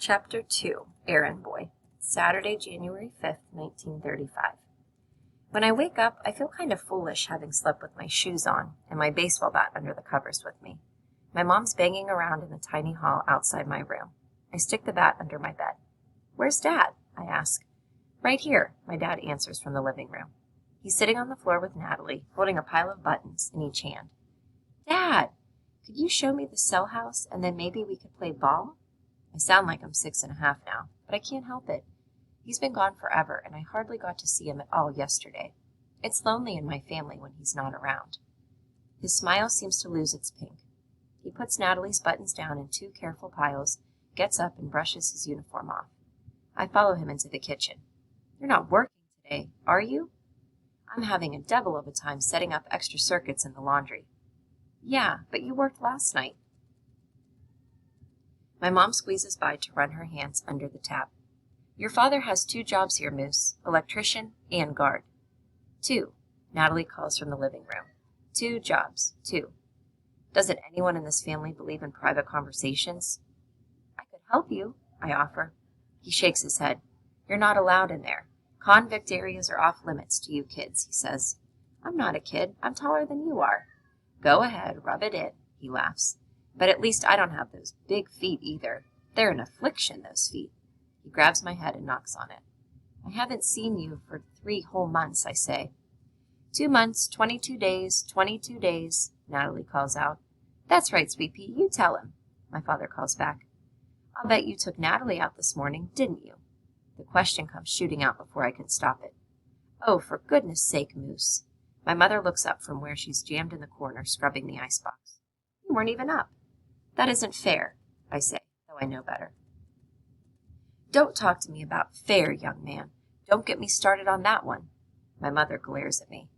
Chapter 2, Errand Boy, Saturday, January 5th, 1935. When I wake up, I feel kind of foolish having slept with my shoes on and my baseball bat under the covers with me. My mom's banging around in the tiny hall outside my room. I stick the bat under my bed. "Where's Dad?" I ask. "Right here," my dad answers from the living room. He's sitting on the floor with Natalie, holding a pile of buttons in each hand. "Dad, could you show me the cell house and then maybe we could play ball?" I sound like I'm 6.5 now, but I can't help it. He's been gone forever, and I hardly got to see him at all yesterday. It's lonely in my family when he's not around. His smile seems to lose its pink. He puts Natalie's buttons down in 2 careful piles, gets up and brushes his uniform off. I follow him into the kitchen. "You're not working today, are you?" "I'm having a devil of a time setting up extra circuits in the laundry." "Yeah, but you worked last night." My mom squeezes by to run her hands under the tap. "Your father has 2 jobs here, Moose, electrician and guard." "2," Natalie calls from the living room. "2 jobs, 2. Doesn't anyone in this family believe in private conversations?" "I could help you," I offer. He shakes his head. "You're not allowed in there. Convict areas are off limits to you kids," he says. "I'm not a kid. I'm taller than you are." "Go ahead, rub it in," he laughs. "But at least I don't have those big feet either. They're an affliction, those feet." He grabs my head and knocks on it. "I haven't seen you for 3 whole months," I say. 2 months, 22 days, 22 days, Natalie calls out. "That's right, Sweet Pea, you tell him," my father calls back. "I'll bet you took Natalie out this morning, didn't you?" The question comes shooting out before I can stop it. "Oh, for goodness sake, Moose." My mother looks up from where she's jammed in the corner scrubbing the icebox. "You weren't even up." "That isn't fair," I say, though I know better. "Don't talk to me about fair, young man. Don't get me started on that one." My mother glares at me.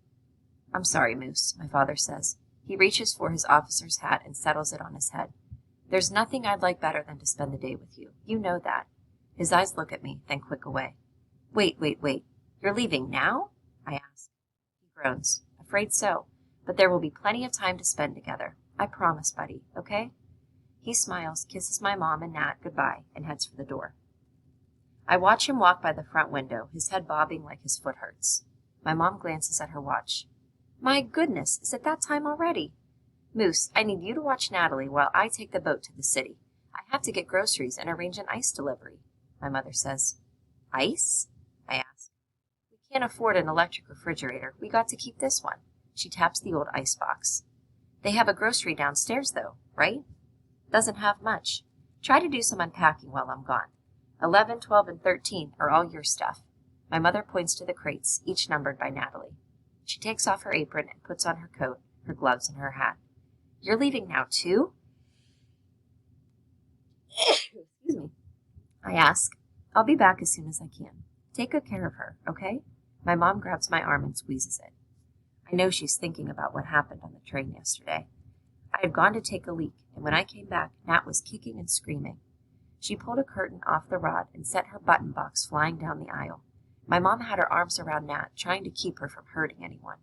"I'm sorry, Moose," my father says. He reaches for his officer's hat and settles it on his head. "There's nothing I'd like better than to spend the day with you. You know that." His eyes look at me, then click away. Wait. You're leaving now?" I ask. He groans. "Afraid so. But there will be plenty of time to spend together. I promise, buddy, okay?" He smiles, kisses my mom and Nat goodbye, and heads for the door. I watch him walk by the front window, his head bobbing like his foot hurts. My mom glances at her watch. "My goodness, is it that time already? Moose, I need you to watch Natalie while I take the boat to the city. I have to get groceries and arrange an ice delivery," my mother says. "Ice?" I ask. "We can't afford an electric refrigerator. We got to keep this one." She taps the old ice box. "They have a grocery downstairs, though, right?" "Doesn't have much. Try to do some unpacking while I'm gone. 11, 12, and 13 are all your stuff." My mother points to the crates, each numbered by Natalie. She takes off her apron and puts on her coat, her gloves, and her hat. "You're leaving now, too?" Excuse me. I ask. "I'll be back as soon as I can. Take good care of her, okay?" My mom grabs my arm and squeezes it. I know she's thinking about what happened on the train yesterday. I had gone to take a leak, and when I came back, Nat was kicking and screaming. She pulled a curtain off the rod and sent her button box flying down the aisle. My mom had her arms around Nat, trying to keep her from hurting anyone.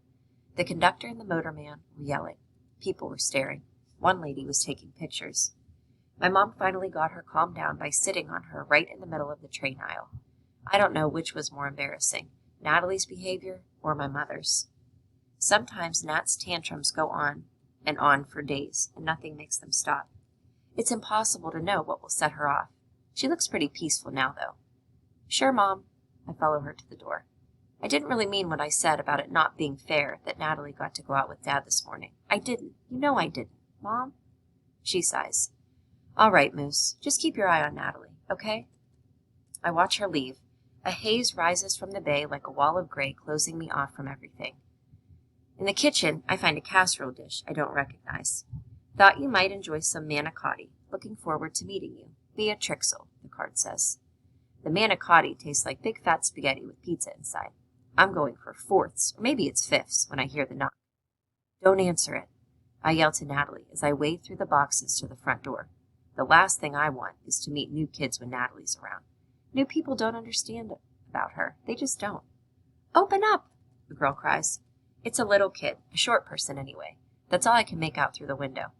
The conductor and the motorman were yelling. People were staring. One lady was taking pictures. My mom finally got her calmed down by sitting on her right in the middle of the train aisle. I don't know which was more embarrassing, Natalie's behavior or my mother's. Sometimes Nat's tantrums go on and on for days, and nothing makes them stop. It's impossible to know what will set her off. She looks pretty peaceful now, though. "Sure, Mom." I follow her to the door. "I didn't really mean what I said about it not being fair that Natalie got to go out with Dad this morning. I didn't. You know I didn't, Mom." She sighs. "All right, Moose. Just keep your eye on Natalie, okay?" I watch her leave. A haze rises from the bay like a wall of gray, closing me off from everything. In the kitchen, I find a casserole dish I don't recognize. "Thought you might enjoy some manicotti. Looking forward to meeting you. Via Trixel," the card says. The manicotti tastes like big fat spaghetti with pizza inside. I'm going for 4ths, or maybe it's 5ths, when I hear the knock. "Don't answer it," I yell to Natalie as I wade through the boxes to the front door. The last thing I want is to meet new kids when Natalie's around. New people don't understand about her. They just don't. "Open up," the girl cries. It's a little kid, a short person anyway. That's all I can make out through the window.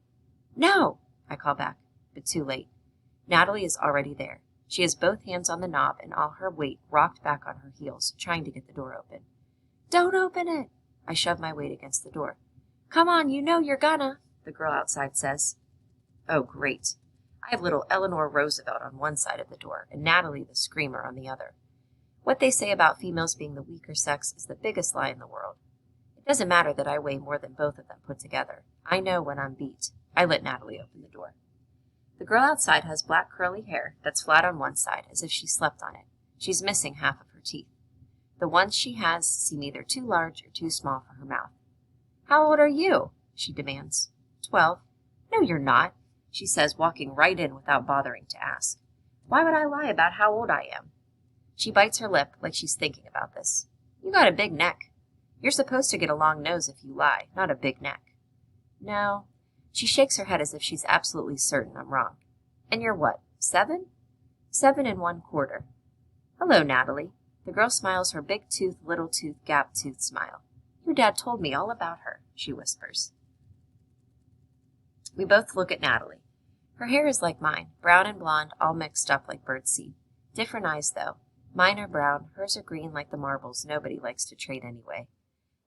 "No," I call back, but too late. Natalie is already there. She has both hands on the knob and all her weight rocked back on her heels, trying to get the door open. Don't open it! I shove my weight against the door. Come on, you know you're gonna, the girl outside says. Oh, great. I have little Eleanor Roosevelt on one side of the door and Natalie the Screamer on the other. What they say about females being the weaker sex is the biggest lie in the world. It doesn't matter that I weigh more than both of them put together. I know when I'm beat. I let Natalie open the door. The girl outside has black curly hair that's flat on one side, as if she slept on it. She's missing half of her teeth. The ones she has seem either too large or too small for her mouth. How old are you? She demands. 12. No, you're not, she says, walking right in without bothering to ask. Why would I lie about how old I am? She bites her lip like she's thinking about this. You got a big neck. You're supposed to get a long nose if you lie, not a big neck. No. She shakes her head as if she's absolutely certain I'm wrong. And you're what, 7? 7 1/4. Hello, Natalie. The girl smiles her big tooth, little tooth, gap tooth smile. Your dad told me all about her, she whispers. We both look at Natalie. Her hair is like mine, brown and blonde, all mixed up like birdseed. Different eyes, though. Mine are brown, hers are green like the marbles nobody likes to trade anyway.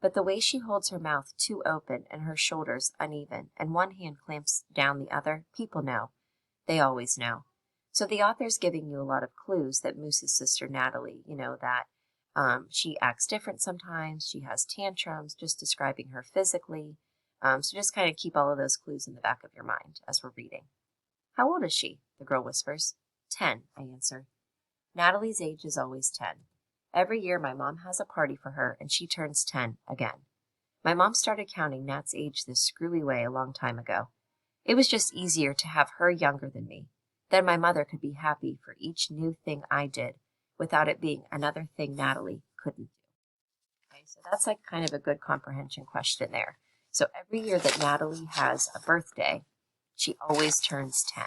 But the way she holds her mouth too open and her shoulders uneven, and one hand clamps down the other, people know. They always know. So the author's giving you a lot of clues that Moose's sister Natalie, that she acts different sometimes, she has tantrums, just describing her physically. So just kind of keep all of those clues in the back of your mind as we're reading. How old is she? The girl whispers. 10, I answer. Natalie's age is always 10. Every year my mom has a party for her and she turns 10 again. My mom started counting Nat's age this screwy way a long time ago. It was just easier to have her younger than me. Then my mother could be happy for each new thing I did without it being another thing Natalie couldn't do. Okay, so that's like kind of a good comprehension question there. So every year that Natalie has a birthday, she always turns 10.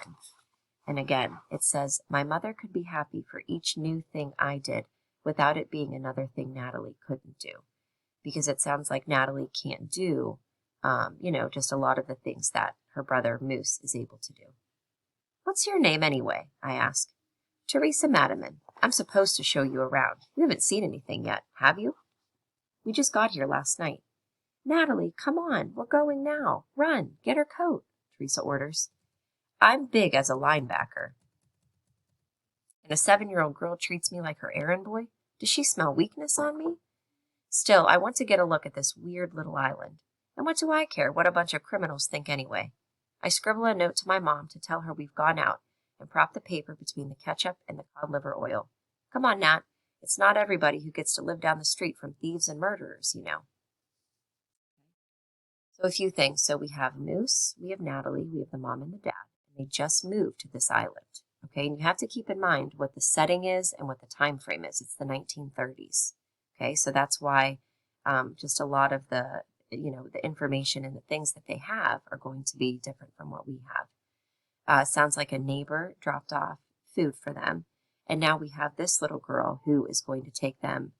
And again, it says, my mother could be happy for each new thing I did without it being another thing Natalie couldn't do. Because it sounds like Natalie can't do, just a lot of the things that her brother Moose is able to do. What's your name anyway? I ask. Teresa Madiman. I'm supposed to show you around. You haven't seen anything yet, have you? We just got here last night. Natalie, come on. We're going now. Run. Get her coat, Teresa orders. I'm big as a linebacker. And a 7-year-old girl treats me like her errand boy? Does she smell weakness on me? Still, I want to get a look at this weird little island. And what do I care what a bunch of criminals think anyway? I scribble a note to my mom to tell her we've gone out and prop the paper between the ketchup and the cod liver oil. Come on, Nat. It's not everybody who gets to live down the street from thieves and murderers, So a few things. So we have Moose, we have Natalie, we have the mom and the dad, and they just moved to this island. Okay, and you have to keep in mind what the setting is and what the time frame is. It's the 1930s. Okay, so that's why just a lot of the information and the things that they have are going to be different from what we have. Sounds like a neighbor dropped off food for them, and now we have this little girl who is going to take them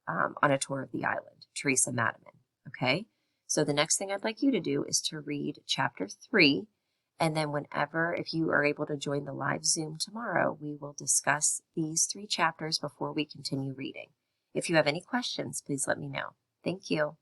on a tour of the island, Teresa Madiman. Okay, so the next thing I'd like you to do is to read chapter 3. And then if you are able to join the live Zoom tomorrow, we will discuss these 3 chapters before we continue reading. If you have any questions, please let me know. Thank you.